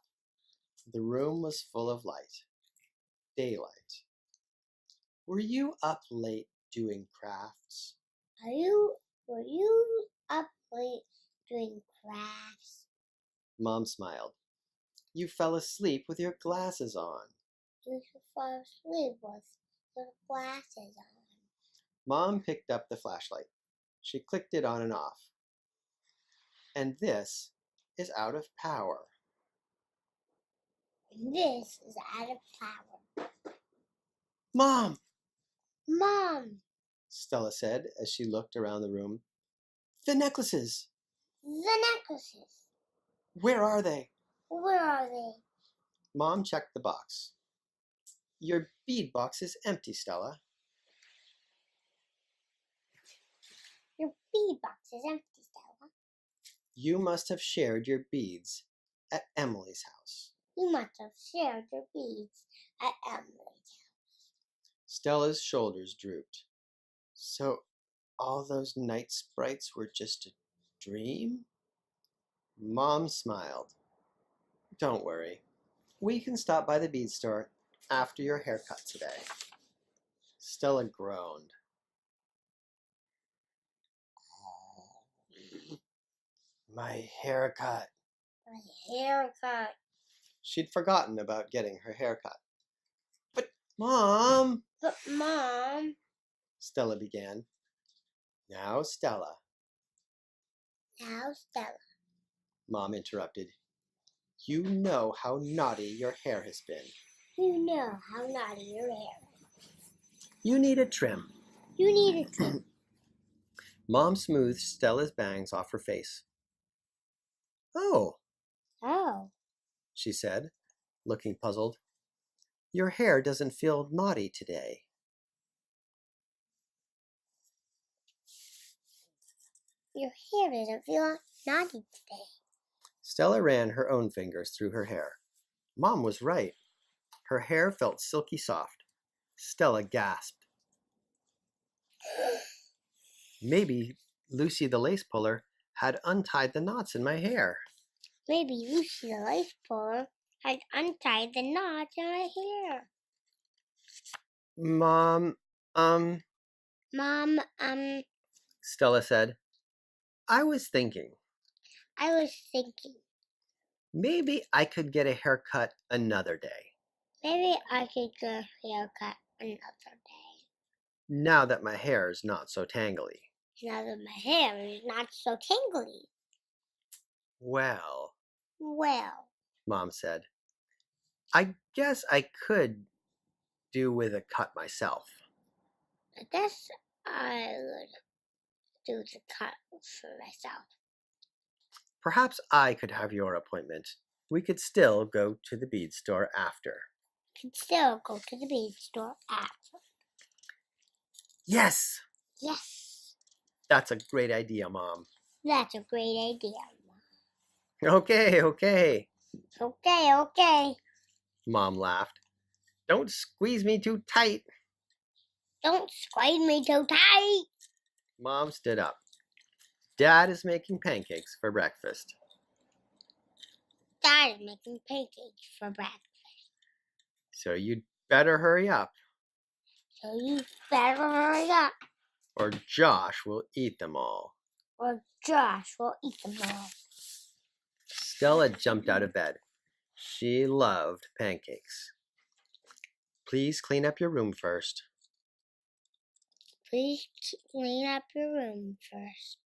The room was full of light. Daylight. Were you up late doing crafts? Were you up late doing crafts? Mom smiled. You fell asleep with your glasses on. You fall asleep with your glasses on. Mom picked up the flashlight. She clicked it on and off. And this is out of power. This is out of power. Mom! Mom! Stella said as she looked around the room. The necklaces! The necklaces! Where are they? Where are they? Mom checked the box. Your bead box is empty, Stella. Your bead box is empty, Stella. You must have shared your beads at Emily's house. You must have shared your beads at Emily's house. Stella's shoulders drooped. So all those night sprites were just a dream? Mom smiled. Don't worry. We can stop by the bead store after your haircut today. Stella groaned. My haircut. My haircut. She'd forgotten about getting her haircut. But, Mom, But Mom. Stella began. Now, Stella, Now, Stella. Mom interrupted. You know how naughty your hair has been. You know how naughty your hair is. You need a trim. You need a trim. Mom smoothed Stella's bangs off her face. Oh, Oh. she said, looking puzzled. Your hair doesn't feel naughty today. Your hair doesn't feel naughty today. Stella ran her own fingers through her hair. Mom was right. Her hair felt silky soft. Stella gasped. Maybe Lucy the lace puller had untied the knots in my hair. Maybe Lucy the lace puller had untied the knots in my hair. Mom, Mom, Stella said. I was thinking, maybe I could get a haircut another day. maybe I could get a haircut another day. Now that my hair is not so tangly. Now that my hair is not so tangly. Well, Well, Mom said, I guess I could do with a cut myself. I guess I would do the cut for myself. Perhaps I could have your appointment. We could still go to the bead store after. Could still go to the bead store after. Yes, Yes, that's a great idea, Mom. that's a great idea, Mom. Okay. Okay. Mom laughed. Don't squeeze me too tight. Don't squeeze me too tight. Mom stood up. Dad is making pancakes for breakfast. Dad is making pancakes for breakfast. So you'd better hurry up, So you better hurry up, or Josh will eat them all. or Josh will eat them all. Stella jumped out of bed. She loved pancakes. Please clean up your room first. Please clean up your room first.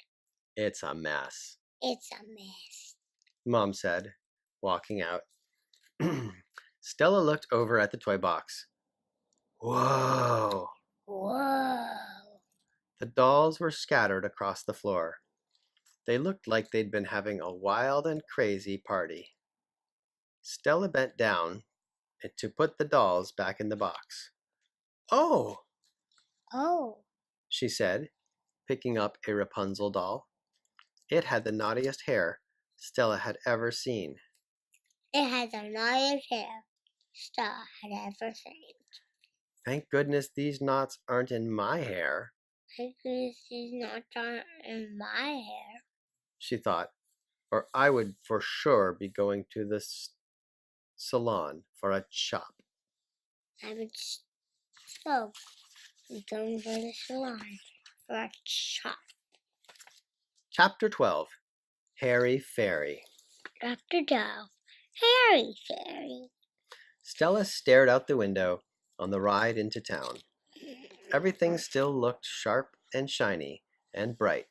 It's a mess, It's a mess. Mom said, walking out. Stella looked over at the toy box. Whoa! Whoa. The dolls were scattered across the floor. They looked like they'd been having a wild and crazy party. Stella bent down to put the dolls back in the box. Oh, Oh. she said, picking up a Rapunzel doll. It had the naughtiest hair Stella had ever seen. It has the naughtiest hair Stella had ever seen. Thank goodness these knots aren't in my hair, Thank goodness she's not done in my hair. she thought, or I would for sure be going to the salon for a chop. I would so going for the salon for a chop. Chapter 12. Harry Fairy. Dr. Doe, Harry Fairy. Stella stared out the window on the ride into town. Everything still looked sharp and shiny and bright,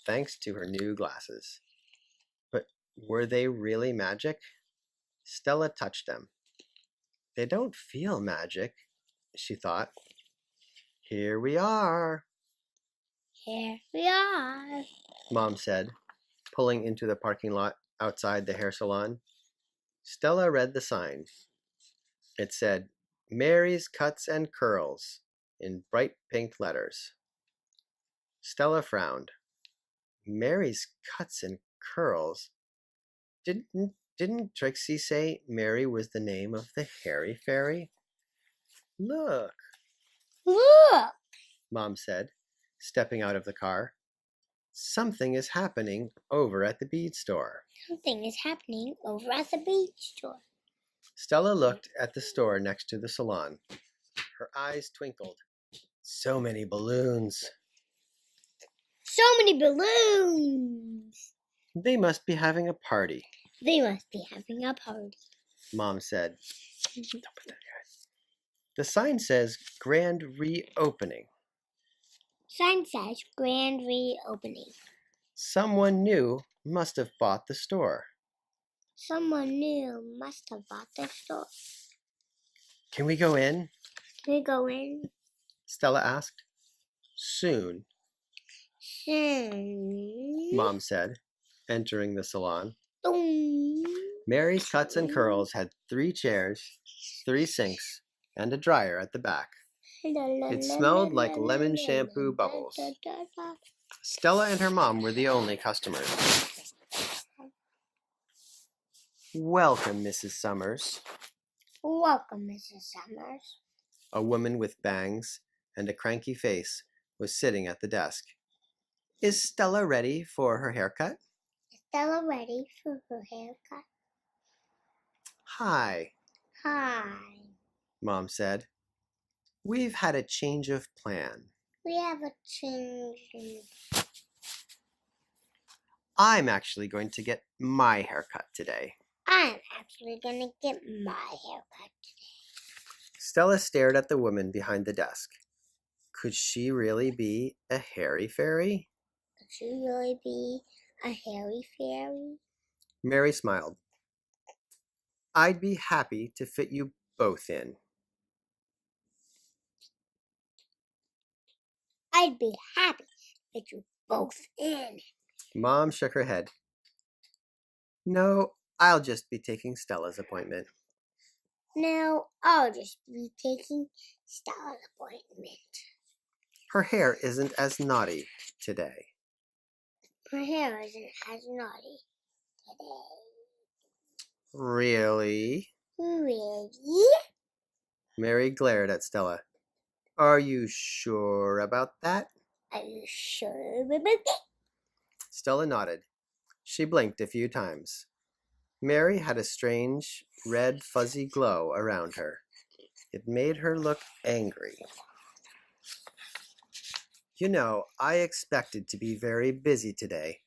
thanks to her new glasses. But were they really magic? Stella touched them. They don't feel magic, she thought. Here we are, Here we are. Mom said, pulling into the parking lot outside the hair salon. Stella read the sign. It said, Mary's Cuts and Curls, in bright pink letters. Stella frowned. Mary's Cuts and Curls? Didn't Trixie say Mary was the name of the Harry Fairy? Look, Look. Mom said, stepping out of the car. Something is happening over at the bead store. Something is happening over at the beach store. Stella looked at the store next to the salon. Her eyes twinkled. So many balloons. So many balloons. They must be having a party, They must be having a party. Mom said. Don't put that here. The sign says grand reopening. Sign says grand reopening. Someone new must have bought the store. Someone new must have bought the store. Can we go in? Can we go in? Stella asked. Soon, Soon. Mom said, entering the salon. Boom. Mary's Cuts and Curls had 3 chairs, 3 sinks, and a dryer at the back. It smelled like lemon shampoo bubbles. Stella and her mom were the only customers. Welcome, Mrs. Summers. Welcome, Mrs. Summers. A woman with bangs and a cranky face was sitting at the desk. Is Stella ready for her haircut? Is Stella ready for her haircut? Hi, Hi. Mom said. We've had a change of plan. We have a change. I'm actually going to get my haircut today. I'm actually gonna get my haircut today. Stella stared at the woman behind the desk. Could she really be a hairy fairy? Could she really be a hairy fairy? Mary smiled. I'd be happy to fit you both in. I'd be happy to fit you both in. Mom shook her head. No, I'll just be taking Stella's appointment. No, I'll just be taking Stella's appointment. Her hair isn't as naughty today. Her hair isn't as naughty today. Really? Really? Mary glared at Stella. Are you sure about that? Are you sure about it? Stella nodded. She blinked a few times. Mary had a strange, red, fuzzy glow around her. It made her look angry. You know, I expected to be very busy today.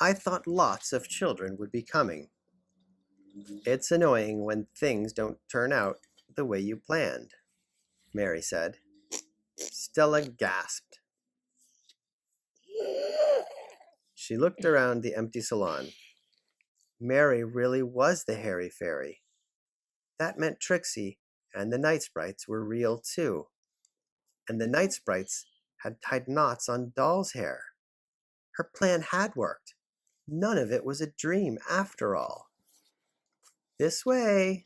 I thought lots of children would be coming. It's annoying when things don't turn out the way you planned, Mary said. Stella gasped. She looked around the empty salon. Mary really was the hairy fairy. That meant Trixie and the night sprites were real too. And the night sprites had tied knots on Doll's hair. Her plan had worked. None of it was a dream after all. This way.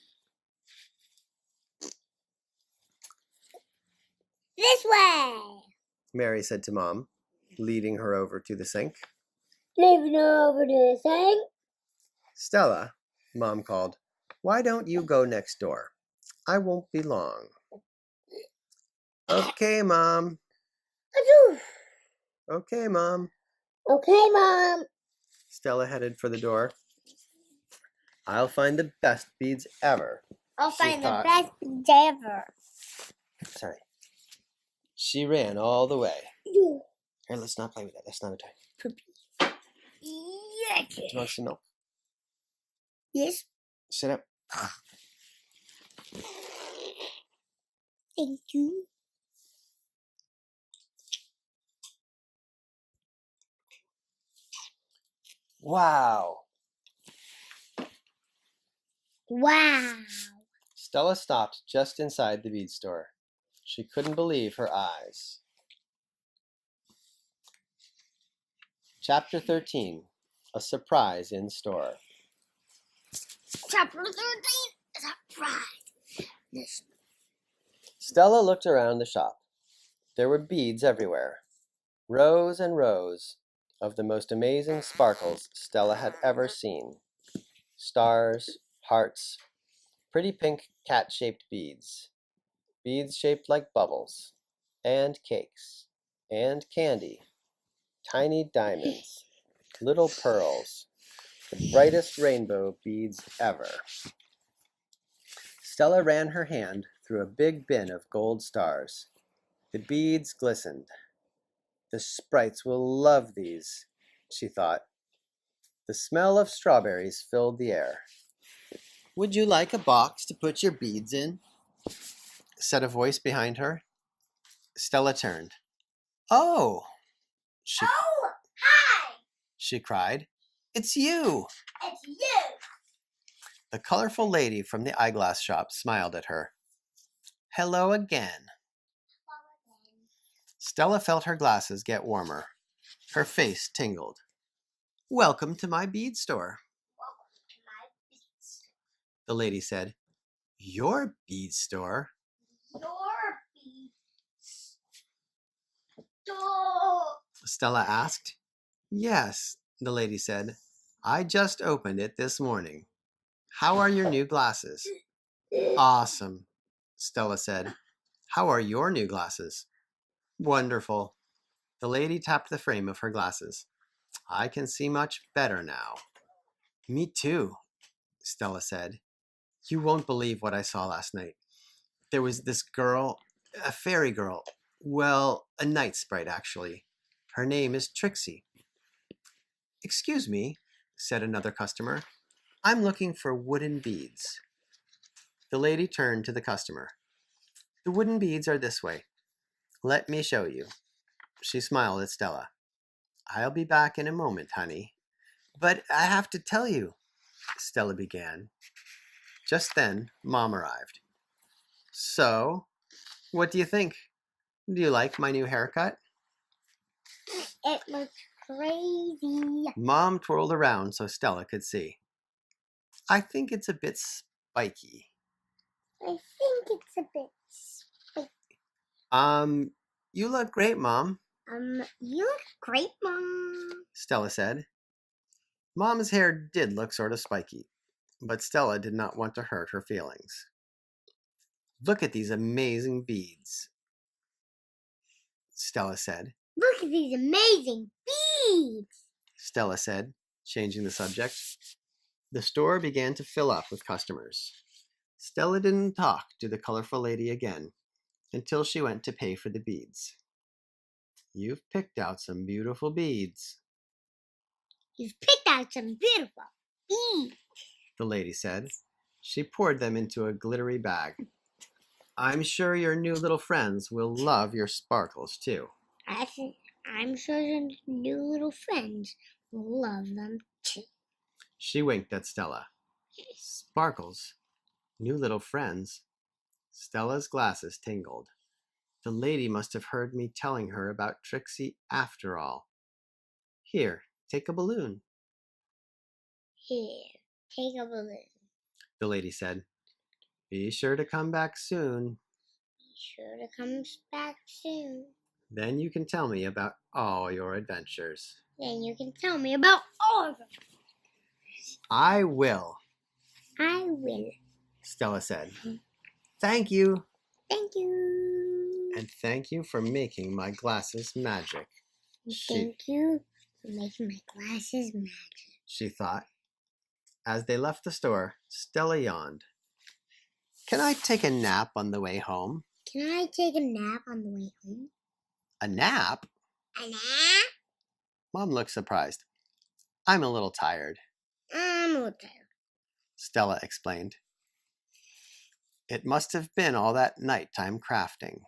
This way. Mary said to Mom, leading her over to the sink. Leaving her over to the sink. Stella, Mom called, why don't you go next door? I won't be long. Okay, Mom. Achoo. Okay, Mom. Okay, Mom. Stella headed for the door. I'll find the best beads ever. I'll she find thought. the best beads ever. Sorry. She ran all the way. You. Here, let's not play with that. That's not a toy. Poopy. Yes. Do you want some milk? Yes. Sit up. Thank you. Wow. Wow. Stella stopped just inside the bead store. She couldn't believe her eyes. Chapter 13. A surprise in store. Chapter 13 is a prize. This. Stella looked around the shop. There were beads everywhere. Rows and rows of the most amazing sparkles Stella had ever seen. Stars, hearts, pretty pink cat-shaped beads. Beads shaped like bubbles. And cakes. And candy. Tiny diamonds. Little pearls. The brightest rainbow beads ever. Stella ran her hand through a big bin of gold stars. The beads glistened. The sprites will love these, she thought. The smell of strawberries filled the air. Would you like a box to put your beads in? Said a voice behind her. Stella turned. Oh! Hi! She cried. It's you! It's you! The colorful lady from the eyeglass shop smiled at her. Hello again. Stella felt her glasses get warmer. Her face tingled. Welcome to my bead store, Welcome to my beads. the lady said. Your bead store? Your beads. Door. Stella asked. Yes, the lady said. I just opened it this morning. How are your new glasses? Awesome, Stella said. How are your new glasses? Wonderful. The lady tapped the frame of her glasses. I can see much better now. Me too, Stella said. You won't believe what I saw last night. There was this girl, a fairy girl. Well, a night sprite, actually. Her name is Trixie. Excuse me, said another customer. I'm looking for wooden beads. The lady turned to the customer. The wooden beads are this way. Let me show you. She smiled at Stella. I'll be back in a moment, honey. But I have to tell you, Stella began. Just then, Mom arrived. So, what do you think? Do you like my new haircut? It looks crazy. Mom twirled around so Stella could see. I think it's a bit spiky. I think it's a bit spiky. You look great, Mom, You look great, Mom. Stella said. Mom's hair did look sort of spiky, but Stella did not want to hurt her feelings. Look at these amazing beads, Stella said. Look at these amazing beads, Stella said, changing the subject. The store began to fill up with customers. Stella didn't talk to the colorful lady again until she went to pay for the beads. You've picked out some beautiful beads, You've picked out some beautiful beads, the lady said. She poured them into a glittery bag. I'm sure your new little friends will love your sparkles too. I'm sure your new little friends will love them too. She winked at Stella. Sparkles? New little friends? Stella's glasses tingled. The lady must have heard me telling her about Trixie after all. Here, take a balloon, Here, take a balloon. the lady said. Be sure to come back soon. Be sure to come back soon. Then you can tell me about all your adventures. Then you can tell me about all of them. I will, I will. Stella said. Thank you. Thank you. And thank you for making my glasses magic. Thank you for making my glasses magic. She thought. As they left the store, Stella yawned. Can I take a nap on the way home? Can I take a nap on the way home? A nap? A nap? Mom looked surprised. I'm a little tired, I'm a little tired. Stella explained. It must have been all that nighttime crafting,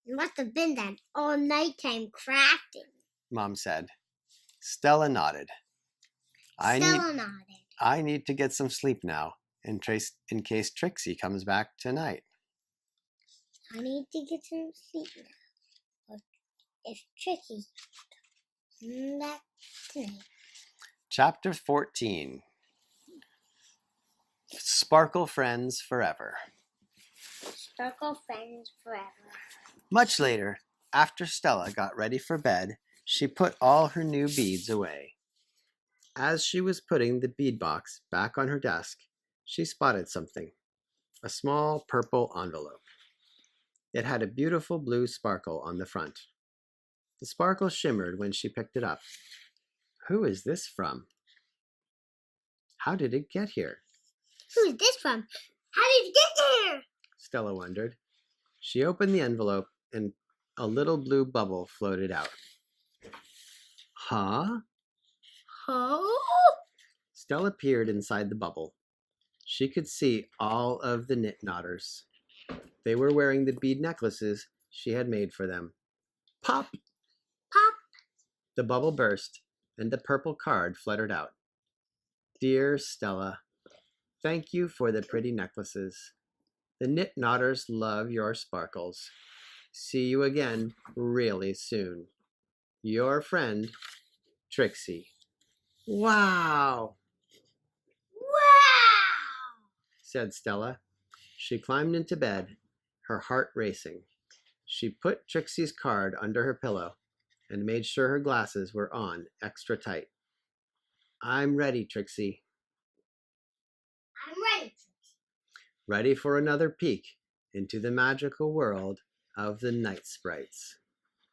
It must have been that all nighttime crafting. Mom said. Stella nodded. Stella nodded. I need to get some sleep now, in case Trixie comes back tonight. I need to get some sleep now. If Trixie comes back tonight. Chapter 14. Sparkle Friends Forever. Sparkle friends forever. Much later, after Stella got ready for bed, she put all her new beads away. As she was putting the bead box back on her desk, she spotted something. A small purple envelope. It had a beautiful blue sparkle on the front. The sparkle shimmered when she picked it up. Who is this from? How did it get here? Who is this from? How did it get there? Stella wondered. She opened the envelope and a little blue bubble floated out. Huh? Oh? Stella peered inside the bubble. She could see all of the knit knotters. They were wearing the bead necklaces she had made for them. Pop! Pop! The bubble burst, and the purple card fluttered out. Dear Stella, thank you for the pretty necklaces. The knit knotters love your sparkles. See you again really soon. Your friend, Trixie. Wow! Wow! Said Stella. She climbed into bed, her heart racing. She put Trixie's card under her pillow and made sure her glasses were on extra tight. I'm ready, Trixie. I'm ready, Trixie. Ready for another peek into the magical world of the night sprites.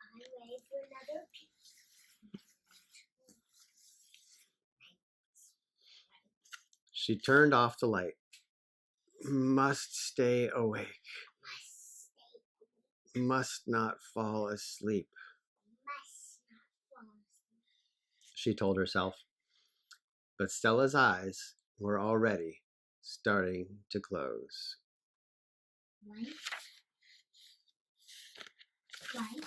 I'm ready for another piece. She turned off the light. Must stay awake. Must not fall asleep, she told herself. But Stella's eyes were already starting to close. Right? Right?